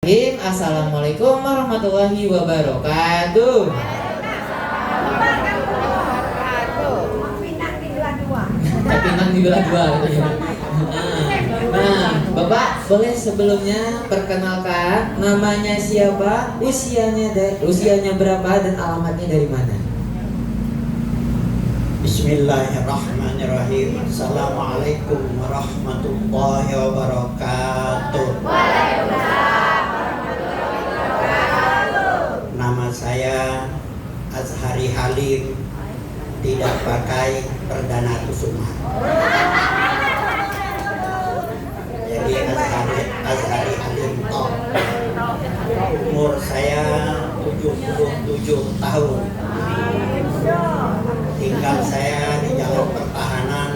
Assalamualaikum warahmatullahi wabarakatuh. Pinang di dua-dua. Nah, Bapak boleh sebelumnya perkenalkan namanya siapa, usianya berapa dan alamatnya dari mana? Bismillahirrahmanirrahim. Assalamualaikum warahmatullahi wabarakatuh. Nama saya Azhari Halim, tidak pakai perdana kusuma. Jadi Azhari Halim Top. Umur saya 77 tahun. Tinggal saya di Jalan Pertahanan,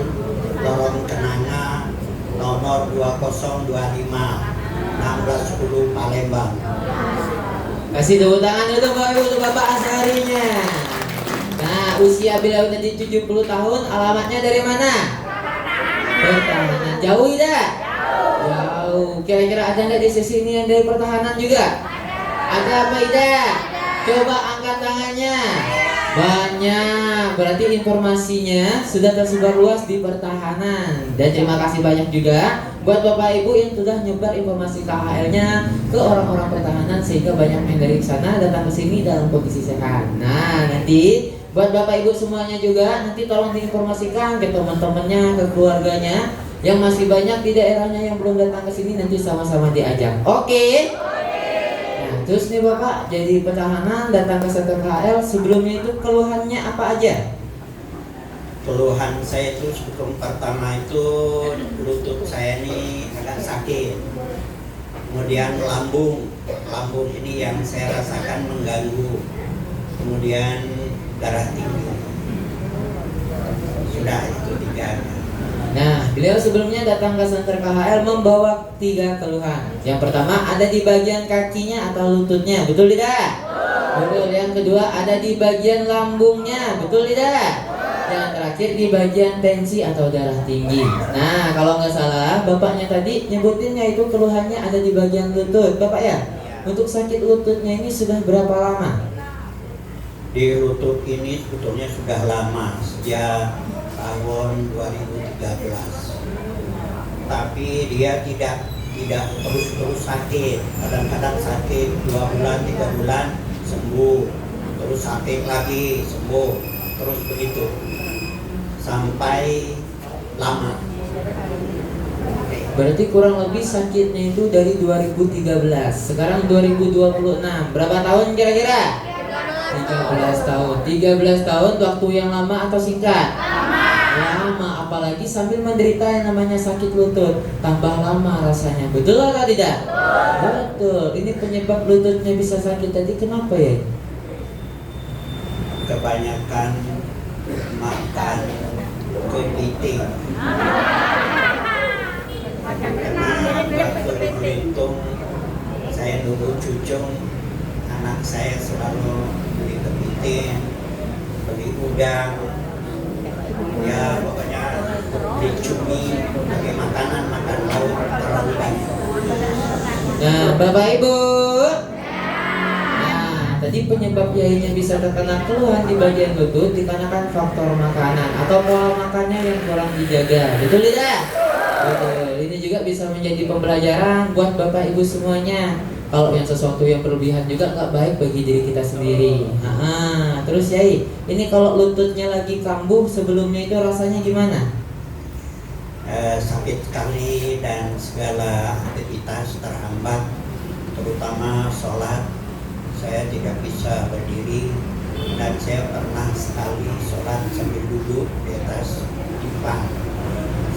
Lorong Kenanga, nomor 2025, 1610 Palembang. Kasih tepuk tangan untuk Bapak Azharinya. Nah, usia beliau tadi 70 tahun, alamatnya dari mana? Pertahanan. Jauh tidak? Jauh. Kira-kira ada nggak di sesi ini yang dari pertahanan juga? Ada apa tidak? Coba angkat tangannya. Banyak. Berarti informasinya sudah tersebar luas di pertahanan. Dan terima kasih banyak juga buat Bapak Ibu yang sudah nyebar informasi KHL-nya ke orang-orang pertahanan, sehingga banyak yang dari sana datang ke sini dalam kondisi sehat. Nah, nanti buat Bapak Ibu semuanya juga nanti tolong diinformasikan ke teman-temannya, ke keluarganya yang masih banyak di daerahnya yang belum datang ke sini, nanti sama-sama diajak. Oke? Nah, terus nih Bapak jadi pertahanan datang ke Center KHL, sebelumnya itu keluhannya apa aja? Keluhan saya itu sebelum pertama itu lutut saya ini agak sakit. Kemudian lambung ini yang saya rasakan mengganggu. Kemudian darah tinggi. Sudah itu 3. Nah, beliau sebelumnya datang ke Center KHL membawa 3 keluhan. Yang pertama ada di bagian kakinya atau lututnya, betul tidak? Betul. Yang kedua ada di bagian lambungnya, betul tidak? Yang terakhir di bagian tensi atau darah tinggi. Nah, kalau nggak salah bapaknya tadi nyebutinnya itu keluhannya ada di bagian lutut, Bapak ya? Untuk sakit lututnya ini sudah berapa lama? Di lutut ini sebetulnya sudah lama, sejak tahun 2013. Tapi dia tidak terus sakit. Kadang-kadang sakit 2 bulan, 3 bulan sembuh, terus sakit lagi sembuh, terus begitu sampai lama. Berarti kurang lebih sakitnya itu dari 2013. Sekarang 2026. Berapa tahun kira-kira? 13 tahun. 13 tahun waktu yang lama atau singkat? Lama, apalagi sambil menderita yang namanya sakit lutut, tambah lama rasanya. Betul atau tidak? Betul. Ini penyebab lututnya bisa sakit tadi kenapa ya? Kebanyakan makan kepiting. Karena waktu beruntung saya dulu cucung, anak saya selalu beli kepiting, beli udang, ya pokoknya beli cumi sebagai makanan, makan laut terlalu banyak. Nah, Bapak Ibu, tadi penyebab yainya bisa terkena keluhan di bagian lutut dikarenakan faktor makanan atau pola makannya yang kurang dijaga. Betul tidak? Betul. Ini juga bisa menjadi pembelajaran buat Bapak Ibu semuanya. Kalau yang sesuatu yang berlebihan juga nggak baik bagi diri kita sendiri. Terus Yai, ini kalau lututnya lagi kambuh sebelumnya itu rasanya gimana? Sakit sekali dan segala aktivitas terhambat, terutama sholat. Saya tidak bisa berdiri dan saya pernah sekali sholat sambil duduk di atas timpang.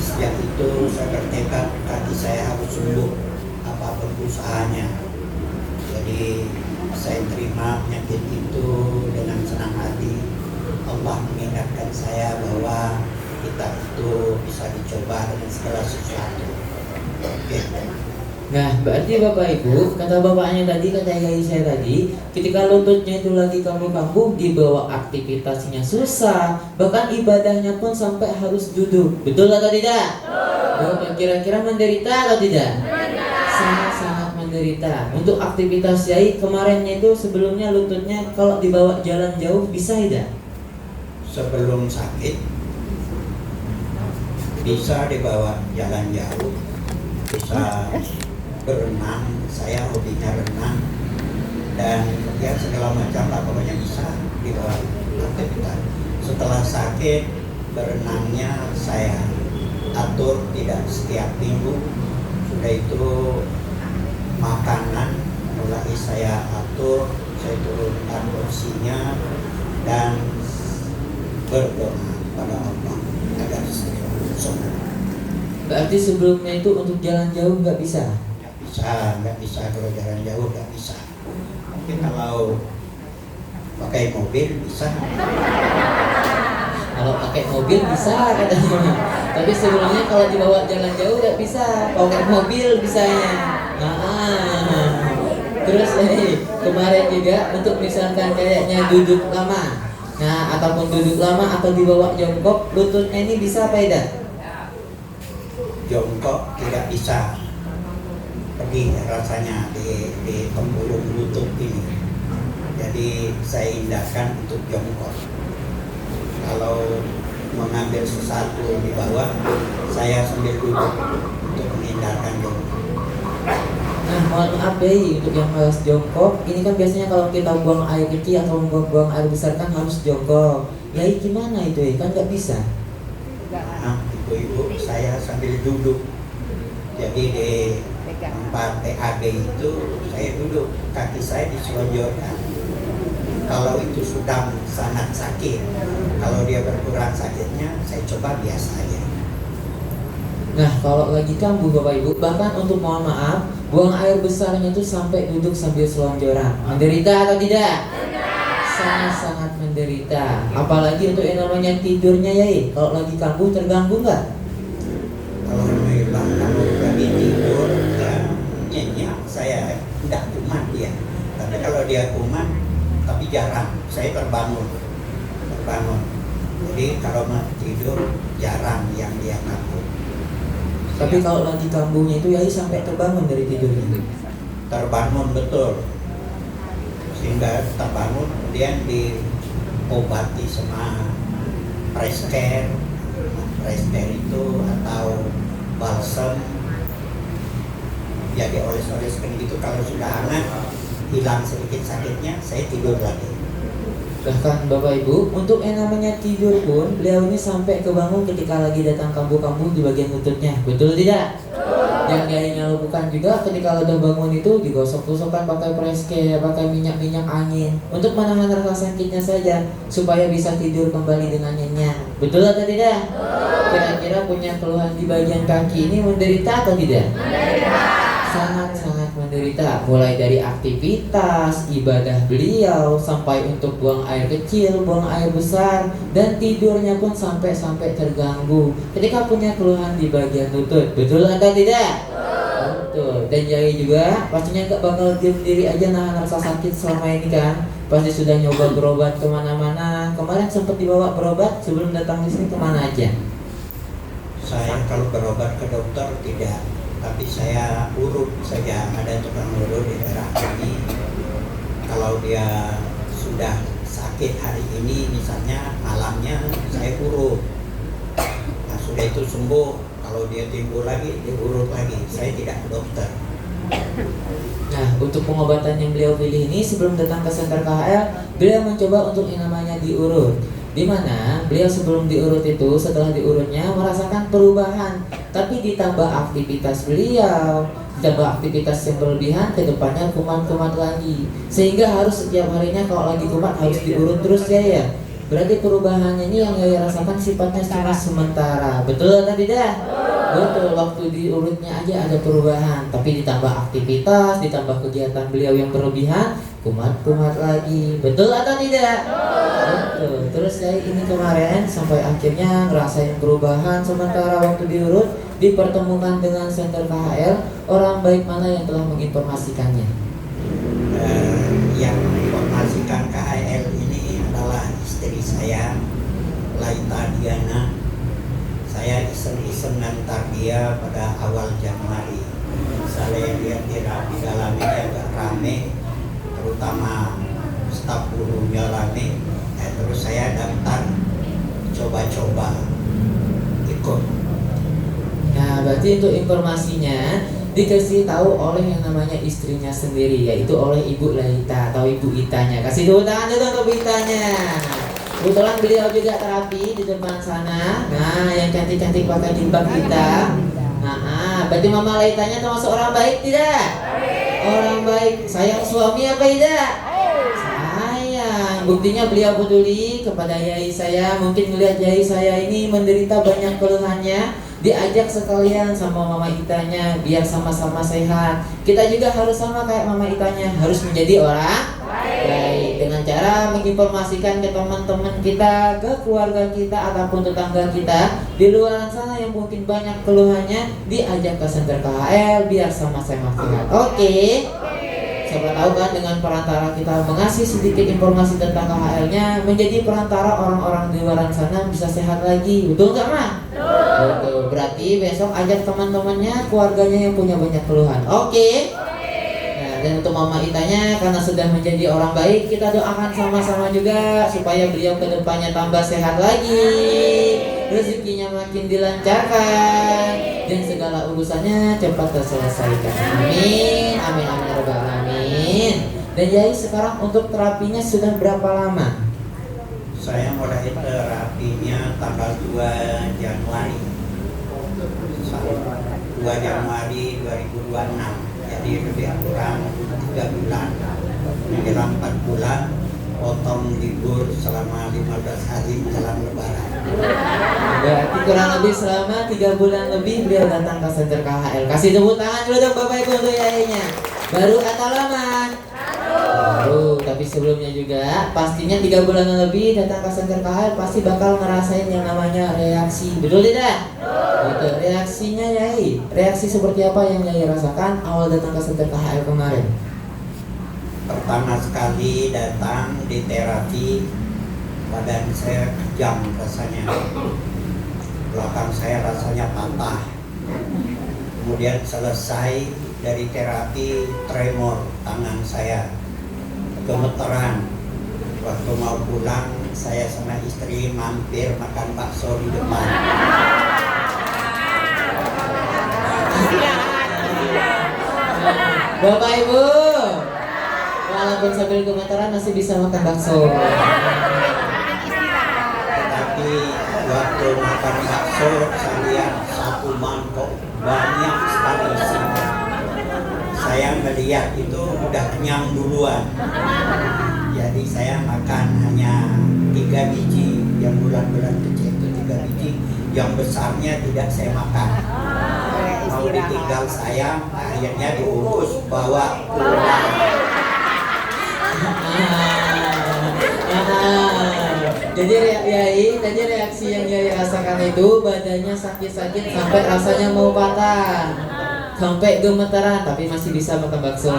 Sejak itu saya bertekad kaki saya harus sembuh apapun usahanya. Jadi saya terima penyakit itu dengan senang hati. Allah mengingatkan saya bahwa kita itu bisa dicoba dengan segala sesuatu. Oke. Nah, berarti Bapak Ibu, kata bapaknya tadi, kata Yai saya tadi, ketika lututnya itu lagi kambuh-kambuh, dibawa aktivitasnya susah, bahkan ibadahnya pun sampai harus duduk. Betul atau tidak? Betul. Kira-kira menderita atau tidak? Sangat-sangat menderita. Untuk aktivitas Yai kemarinnya itu sebelumnya lututnya kalau dibawa jalan jauh bisa tidak? Sebelum sakit bisa dibawa jalan jauh, bisa berenang, saya hobinya renang, dan ya segala macam lah, pokoknya bisa dibawa aktivitas. Setelah sakit, berenangnya saya atur tidak setiap minggu. Sudah itu makanan mulai saya atur, saya turunkan porsinya, dan berdoa pada Allah agar sembuh. Berarti sebelumnya itu untuk jalan jauh nggak bisa? Nggak bisa kalau jalan jauh nggak bisa. Tapi kalau pakai mobil bisa. Kalau pakai mobil bisa katanya. Tapi sebelumnya kalau dibawa jalan jauh nggak bisa. Pakai mobil bisanya. Terus kemarin juga untuk misalkan kayaknya duduk lama, nah ataupun duduk lama atau dibawa jongkok, lututnya ini bisa apa tidak? Jongkok tidak bisa. Pedih rasanya di pembuluh lutut ini. Jadi saya hindarkan untuk jongkok. Kalau mengambil sesuatu di bawah, saya sambil duduk untuk menghindarkan jongkok. Nah, mohon maaf deh untuk yang harus jongkok. Ini kan biasanya kalau kita buang air kecil atau buang air besar kan harus jongkok. Ya gimana itu ya? Kan nggak bisa. Nah, ibu-ibu saya sambil duduk. Jadi di tempat TAB itu saya duduk, kaki saya diselonjorkan. Kalau itu sudah sangat sakit, kalau dia berkurang sakitnya, saya coba biasa aja. Nah, kalau lagi kambuh Bapak Ibu, bahkan untuk mohon maaf, buang air besarnya itu sampai duduk sambil selonjoran. Menderita atau tidak? Sangat-sangat menderita. Apalagi untuk yang namanya tidurnya ya, kalau lagi kambuh terganggu nggak? Kalau memang kalau lagi tidur, ya nyenyak saya tidak kumat dia. Tapi kalau dia kumat, tapi jarang, saya terbangun. Jadi kalau mau tidur jarang yang dia kambuh. Tapi kalau lagi kambuhnya itu Yai sampai terbangun dari tidurnya. Terbangun betul, sehingga terbangun kemudian diobati sama Preskare itu atau balsam, ya dioles-oleskan gitu. Kalau sudah hangat, hilang sedikit sakitnya, saya tidur lagi. Bahkan Bapak Ibu, untuk yang namanya tidur pun beliau ini sampai kebangun ketika lagi datang kambuh-kambuh di bagian lututnya. Betul tidak? Yang Yainya lakukan juga ketika udah bangun itu digosok-gosokkan pakai Preskare, pakai minyak-minyak angin untuk menahan rasa sakitnya saja supaya bisa tidur kembali dengan nyenyak. Betul atau tidak? Kira-kira punya keluhan di bagian kaki ini menderita atau tidak? Sangat-sangat menderita, mulai dari aktivitas, ibadah beliau, sampai untuk buang air kecil, buang air besar, dan tidurnya pun sampai terganggu ketika punya keluhan di bagian lutut. Betul atau tidak? Betul. Dan Yai juga pastinya gak bakal diam diri aja nahan rasa sakit selama ini kan. Pasti sudah nyoba berobat kemana-mana. Kemarin sempat dibawa berobat sebelum datang di sini kemana aja? Saya kalau berobat ke dokter tidak, tapi saya urut saja, ada tukang urut di daerah ini. Kalau dia sudah sakit hari ini, misalnya malamnya saya urut. Nah, sudah itu sembuh, kalau dia timbul lagi, diurut lagi. Saya tidak ke dokter. Nah, untuk pengobatan yang beliau pilih ini sebelum datang ke Center KHL, beliau mencoba untuk yang namanya diurut. Di mana beliau sebelum diurut itu, setelah diurutnya merasakan perubahan, tapi ditambah aktivitas beliau, ditambah aktivitas yang berlebihan, ke depannya kumat-kumat lagi, sehingga harus setiap harinya kalau lagi kumat harus diurut terus ya. Berarti perubahannya ini yang Yai rasakan sifatnya cuma sementara. Betul atau tidak? Betul, waktu diurutnya aja ada perubahan, tapi ditambah aktivitas, ditambah kegiatan beliau yang berlebihan, kumat-kumat lagi. Betul atau tidak? Betul. Terus saya ini kemarin sampai akhirnya ngerasain perubahan sementara waktu diurut, dipertemukan dengan Center KHL. Orang baik mana yang telah menginformasikannya? Yang menginformasikan KHL ini adalah istri saya, Laita Diana. Saya iseng-iseng ngantar dia pada awal Januari. saya lihat di dalam ini agak rame, terutama staf gurunya rame. Terus saya daftar, coba-coba ikut. Nah, berarti untuk informasinya dikasih tahu oleh yang namanya istrinya sendiri, yaitu oleh Ibu Laita atau Ibu Itanya. Kasih tepuk tangan dulu untuk Ibu Itanya. Kebetulan beliau juga terapi di depan sana. Nah, yang cantik-cantik pakai jilbab hitam. Nah, berarti Mama Laitanya termasuk orang baik tidak? Orang baik. Sayang suami apa tidak? Sayang. Buktinya beliau peduli kepada yai saya. Mungkin melihat yai saya ini menderita banyak keluhannya, diajak sekalian sama Mama Itanya biar sama-sama sehat. Kita juga harus sama kayak Mama Itanya, harus menjadi orang baik dengan cara menginformasikan ke teman-teman kita, ke keluarga kita ataupun tetangga kita di luar sana yang mungkin banyak keluhannya, diajak ke senter KHL biar sama-sama sehat. Oke. Siapa tahu kan dengan perantara kita mengasih sedikit informasi tentang KHL-nya, menjadi perantara orang-orang di luar sana bisa sehat lagi. Betul nggak, Ma? Betul. Berarti besok ajak teman-temannya, keluarganya yang punya banyak keluhan. Oke. Nah, dan untuk Mama Itanya karena sudah menjadi orang baik, kita doakan sama-sama juga supaya beliau ke depannya tambah sehat lagi, rezekinya makin dilancarkan, dan segala urusannya cepat terselesaikan. Amin. Amin amin ya rabbal alamin. Dan Yai sekarang untuk terapinya sudah berapa lama? Saya mulai terapinya tanggal 2 Januari 2026. Jadi lebih kurang 3 bulan, menjelang 4 bulan, potong libur selama 15 hari menjelang lebaran. Berarti kurang lebih selama 3 bulan lebih beliau datang ke senter KHL. Kasih tepuk tangan dulu dong Bapak Ibu untuk yainya. Baru atau lama? Baru, tapi sebelumnya juga pastinya 3 bulan lebih datang ke senter KHL pasti bakal ngerasain yang namanya reaksi. Betul tidak? Betul. Reaksinya Yai, reaksi seperti apa yang Yai rasakan awal datang ke senter KHL kemarin? Pertama sekali datang di terapi, badan saya kejang rasanya, belakang saya rasanya patah. Kemudian selesai dari terapi, tremor tangan saya, gemeteran. Waktu mau pulang, saya sama istri mampir makan bakso di depan. Bapak Ibu, walaupun sambil gemeteran masih bisa makan bakso. Tetapi waktu makan bakso, saya lihat satu mangkok banyak sekali isinya. Saya melihat itu udah kenyang duluan. Jadi saya makan hanya 3 biji, yang bulan-bulan kecil itu 3 biji, yang besarnya tidak saya makan. Mau ditinggal saya, akhirnya dibungkus bawa pulang. Jadi tadi reaksi yang Yai rasakan itu badannya sakit-sakit sampai rasanya mau patah, sampai gemeteran, tapi masih bisa makan bakso.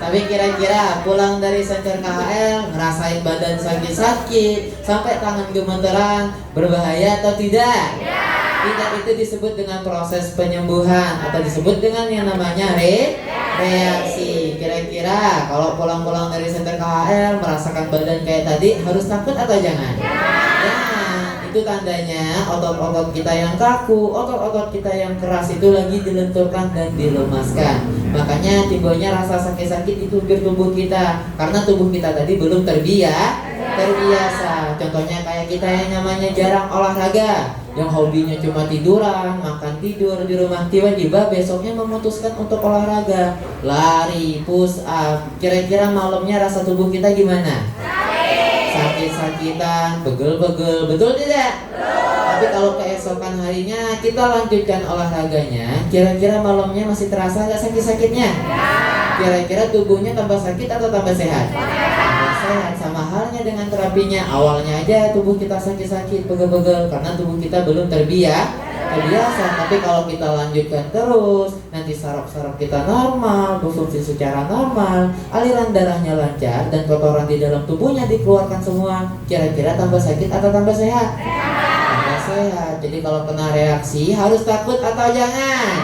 Tapi kira-kira pulang dari senter KHL ngerasain badan sakit-sakit sampai tangan gemeteran, berbahaya atau tidak? Tidak. Itu disebut dengan proses penyembuhan atau disebut dengan yang namanya reaksi. Kira-kira kalau pulang-pulang dari senter KHL merasakan badan kayak tadi, harus takut atau jangan? Jangan. Itu tandanya otot-otot kita yang kaku, otot-otot kita yang keras itu lagi dilenturkan dan dilemaskan. Makanya timbulnya rasa sakit-sakit itu di tubuh kita, karena tubuh kita tadi belum terbiasa. Contohnya kayak kita yang namanya jarang olahraga, yang hobinya cuma tiduran, makan tidur di rumah, tiba-tiba besoknya memutuskan untuk olahraga, lari, push up. Kira-kira malamnya rasa tubuh kita gimana? Sakit-sakitan, pegel-pegel, betul tidak? Tapi kalau keesokan harinya kita lanjutkan olahraganya, kira-kira malamnya masih terasa nggak sakit-sakitnya? Kira-kira tubuhnya tambah sakit atau tambah sehat? Sehat. Sama halnya dengan terapinya, awalnya aja tubuh kita sakit-sakit, pegel-pegel karena tubuh kita belum terbiasa. Tapi kalau kita lanjutkan terus, nanti saraf-saraf kita normal, berfungsi secara normal, aliran darahnya lancar, dan kotoran di dalam tubuhnya dikeluarkan semua. Kira-kira tambah sakit atau tambah sehat? Tambah sehat. Jadi kalau kena reaksi harus takut atau jangan?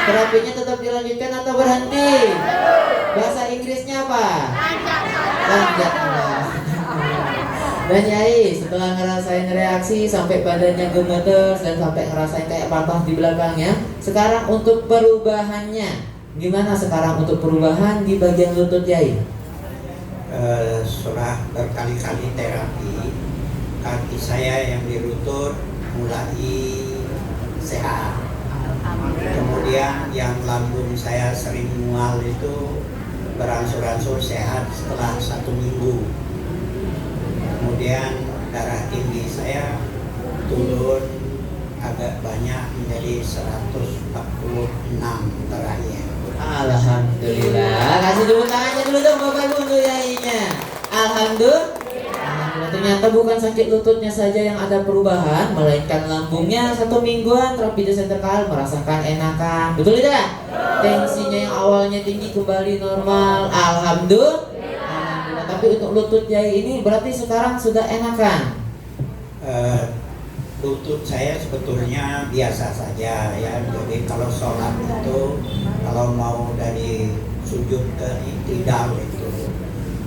Terapinya tetap dilanjutkan atau berhenti? Bahasa Inggrisnya apa? Lanjut. Dan Yai setelah ngerasain reaksi sampai badannya gemeter dan sampai ngerasain kayak patah di belakangnya, sekarang untuk perubahannya gimana sekarang untuk perubahan di bagian lutut Yai? Setelah berkali-kali terapi, kaki saya yang di lutut mulai sehat. Kemudian yang lambung saya sering mual itu berangsur-angsur sehat setelah 1 minggu. Kemudian darah tinggi saya turun agak banyak menjadi 146 terakhir. Alhamdulillah. Kasih tepuk tangannya dulu dong Bapak Ibu untuk Yainya. Alhamdulillah. Ternyata bukan sakit lututnya saja yang ada perubahan, melainkan lambungnya 1 mingguan terapi desenterkal merasakan enakan. Betul tidak? Tensinya yang awalnya tinggi kembali normal. Alhamdulillah. Tapi untuk lutut Yai ini berarti sekarang sudah enakan? Lutut saya sebetulnya biasa saja ya. Jadi kalau sholat itu, kalau mau dari sujud ke i'tidal itu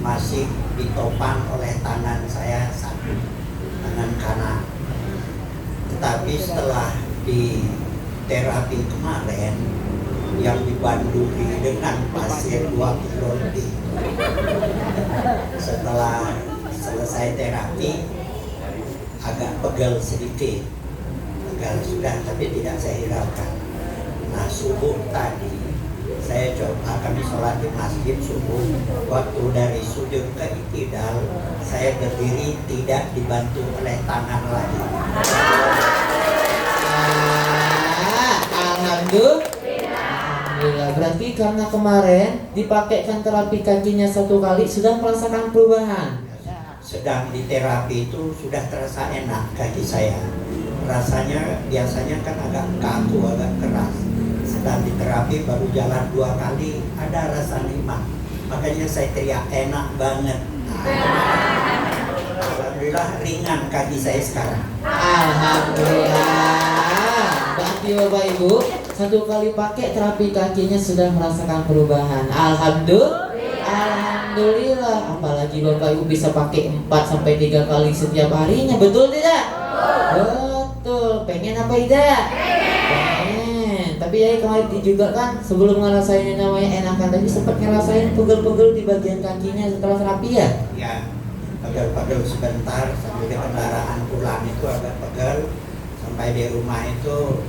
masih ditopang oleh tangan saya satu, tangan kanan. Tetapi setelah di terapi kemarin yang dibanduri dengan pasir 2 kilo lebih, setelah selesai terapi agak pegel sedikit, pegel sudah, tapi tidak saya hiraukan. Nah subuh tadi saya coba, kami sholat di masjid subuh, waktu dari sujud ke i'tidal saya berdiri tidak dibantu oleh tangan lagi. Alhamdulillah. Berarti karena kemarin dipakaikan terapi kakinya 1 kali sudah merasakan perubahan. Sedang di terapi itu sudah terasa enak kaki saya. Rasanya biasanya kan agak kaku, agak keras. Sedang di terapi baru jalan 2 kali ada rasa nikmat. Makanya saya teriak enak banget. Alhamdulillah ringan kaki saya sekarang. Alhamdulillah. Berarti Bapak Ibu 1 kali pakai terapi kakinya sudah merasakan perubahan. Alhamdulillah. Alhamdulillah. Apalagi Bapak Ibu bisa pakai 4 sampai 3 kali setiap harinya. Betul tidak? Betul. Pengen apa tidak? Pengen. Tapi ya kemarin juga kan sebelum ngerasain yang namanya enakan tadi sempat ngerasain pegel-pegel di bagian kakinya setelah terapi ya? Ya, pegel-pegel sebentar sambil di kendaraan pulang itu agak pegel. Sampai di rumah itu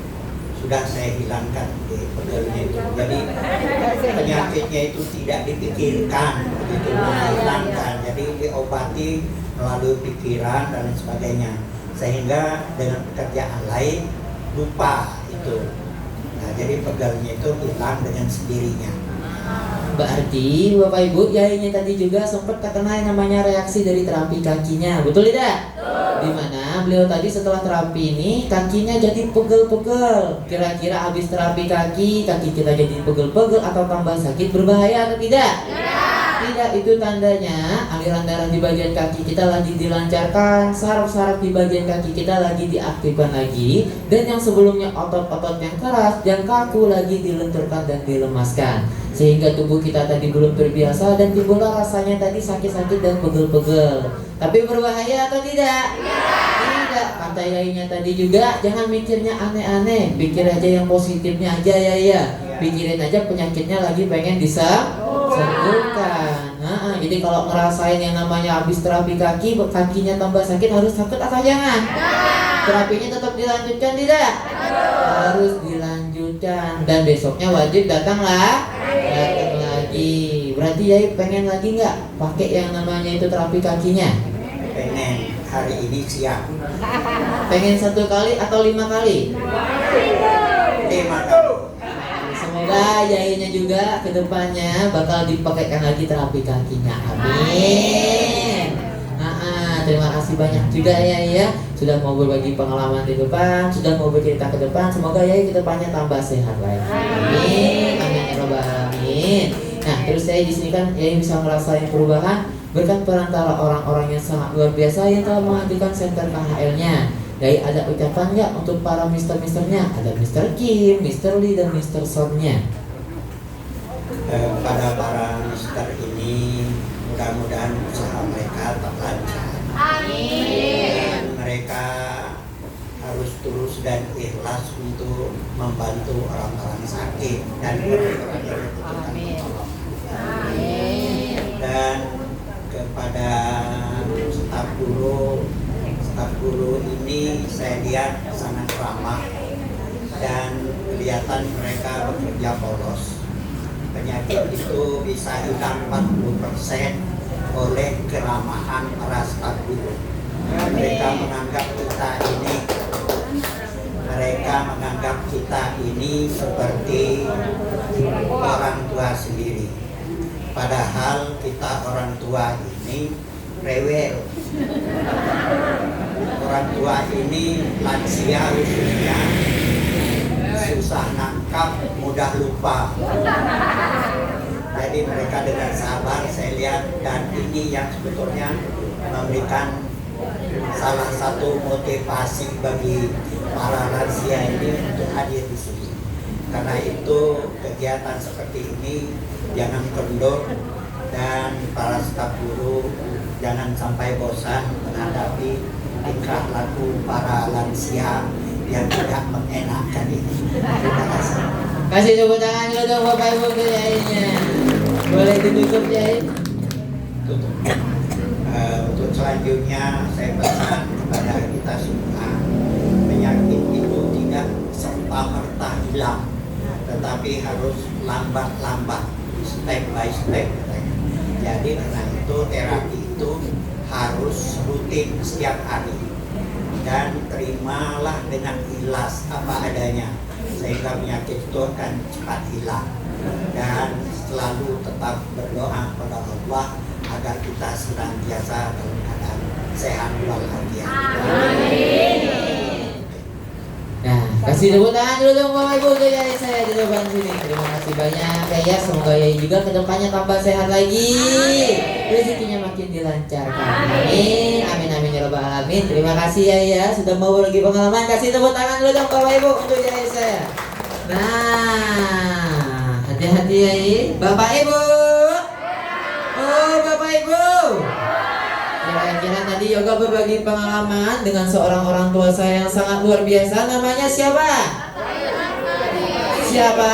sudah saya hilangkan di pegelnya itu. Jadi penyakitnya itu tidak dipikirkan, begitu dihilangkan. Jadi diobati melalui pikiran dan sebagainya. Sehingga dengan pekerjaan lain lupa itu. Nah, jadi pegelnya itu hilang dengan sendirinya. Berarti Bapak Ibu Yainya tadi juga sempat terkena yang namanya reaksi dari terapi kakinya. Betul tidak? Dimana beliau tadi setelah terapi ini kakinya jadi pegel-pegel. Kira-kira habis terapi kaki kita jadi pegel-pegel atau tambah sakit, berbahaya atau tidak? Tidak, itu tandanya aliran darah di bagian kaki kita lagi dilancarkan, saraf-saraf di bagian kaki kita lagi diaktifkan lagi, dan yang sebelumnya otot-otot yang keras dan kaku lagi dilenturkan dan dilemaskan, sehingga tubuh kita tadi belum terbiasa dan timbullah rasanya tadi sakit-sakit dan pegel-pegel. Tapi berbahaya atau tidak? Tidak. Kata Yainya tadi juga jangan mikirnya aneh-aneh, pikir aja yang positifnya aja ya. Pikirin aja penyakitnya lagi pengen disembuhkan. Nah, jadi kalau ngerasain yang namanya habis terapi kaki, kakinya tambah sakit, harus takut atau jangan? Terapinya tetap dilanjutkan tidak? Harus dilanjutkan. Dan besoknya wajib datang lagi. Berarti Yai pengen lagi nggak pakai yang namanya itu terapi kakinya? Pengen, hari ini siap. Pengen 1 kali atau 5 kali? 5 kali. Semoga Yainya juga kedepannya bakal dipakaikan lagi terapi kakinya. Amin. Terima kasih banyak juga ya sudah mau berbagi pengalaman di depan, sudah mau bercerita ke depan. Semoga Yai kedepannya tambah sehat lagi. Amin. Amin ya robbal alamin. Nah, terus saya di sini kan Yai bisa ngerasain perubahan berkat perantara orang-orang yang sangat luar biasa yang telah menghadirkan center KHL-nya. Yai ada ucapan nggak untuk para mister-misternya? Ada Mister Kim, Mister Lee, dan Mister Sonnya. Pada para mister ini mudah-mudahan usaha mereka tetap lancar. Dan mereka harus tulus dan ikhlas untuk membantu orang-orang sakit dan orang-orang yang membutuhkan pertolongan. Dan kepada staf guru ini saya lihat sangat ramah dan kelihatan mereka bekerja polos. Penyakit itu bisa hilang 40% oleh keramahan para staf guru. Mereka menganggap kita ini seperti orang tua sendiri. Padahal kita orang tua ini rewel. Orang tua ini lansia khususnya susah nangkap, mudah lupa. Jadi mereka dengan sabar saya lihat, dan ini yang sebetulnya memberikan salah satu motivasi bagi para lansia ini untuk hadir di sini. Karena itu kegiatan seperti ini jangan kendor, dan para staf guru jangan sampai bosan menghadapi tingkah laku para lansia yang tidak mengenakan ini. Terima kasih. Kasih tepuk tangan dulu dong Bapak Ibu ke Yainya. Boleh ditutup Yai? Tutup. Untuk selanjutnya saya pesan kepada kita semua, penyakit itu tidak serta-merta hilang, tetapi harus lambat-lambat, step by step. Jadi karena itu terapi itu harus rutin setiap hari, dan terimalah dengan ikhlas apa adanya, sehingga penyakit itu akan cepat hilang. Dan selalu tetap berdoa kepada Allah agar kita senantiasa dalam keadaan sehat walafiat. Nah, kasih tepuk tangan dulu dong Bapak Ibu ke Yai saya di depan sini. Terima kasih banyak Yai. Semoga Yai juga kedepannya tambah sehat lagi, rezekinya makin dilancarkan. Amin, amin, amin ya rabbal alamin. Terima kasih Yai ya sudah mau berbagi pengalaman. Kasih tepuk tangan dulu dong Bapak Ibu untuk Yai saya. Nah, hati-hati Yai. Bapak Ibu. Oh, Bapak Ibu. Kira-kira tadi Yoga berbagi pengalaman dengan seorang orang tua saya yang sangat luar biasa. Namanya siapa? Siapa?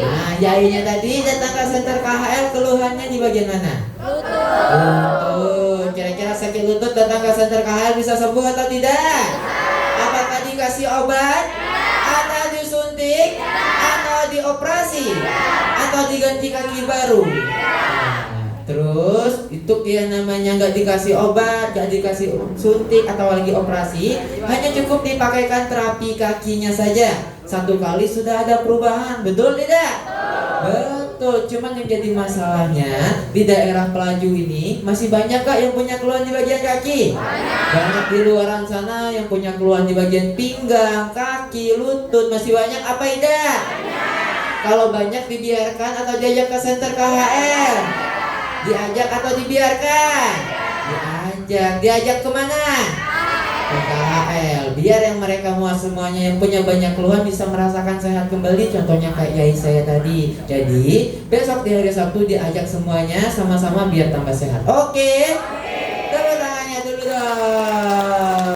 Nah, Yainya tadi datang ke center KHL, keluhannya di bagian mana? Lutut. Kira-kira sakit lutut datang ke center KHL bisa sembuh atau tidak? Apakah dikasih obat? Atau disuntik? Atau dioperasi? Atau diganti kaki baru? Terus itu dia namanya nggak dikasih obat, nggak dikasih suntik atau lagi operasi, hanya cukup dipakaikan terapi kakinya saja. 1 kali sudah ada perubahan, betul tidak? Betul. Cuman yang jadi masalahnya di daerah Pelaju ini masih banyak kak yang punya keluhan di bagian kaki. Banyak di luaran sana yang punya keluhan di bagian pinggang, kaki, lutut, masih banyak apa tidak? Kalau banyak dibiarkan atau diajak ke center KHL? Diajak atau dibiarkan? Diajak kemana? Ke KHL. Biar yang mereka semuanya yang punya banyak keluhan bisa merasakan sehat kembali. Contohnya kayak Yai saya tadi. Jadi besok di hari Sabtu diajak semuanya sama-sama biar tambah sehat. Oke? Tepuk tangannya dulu dong.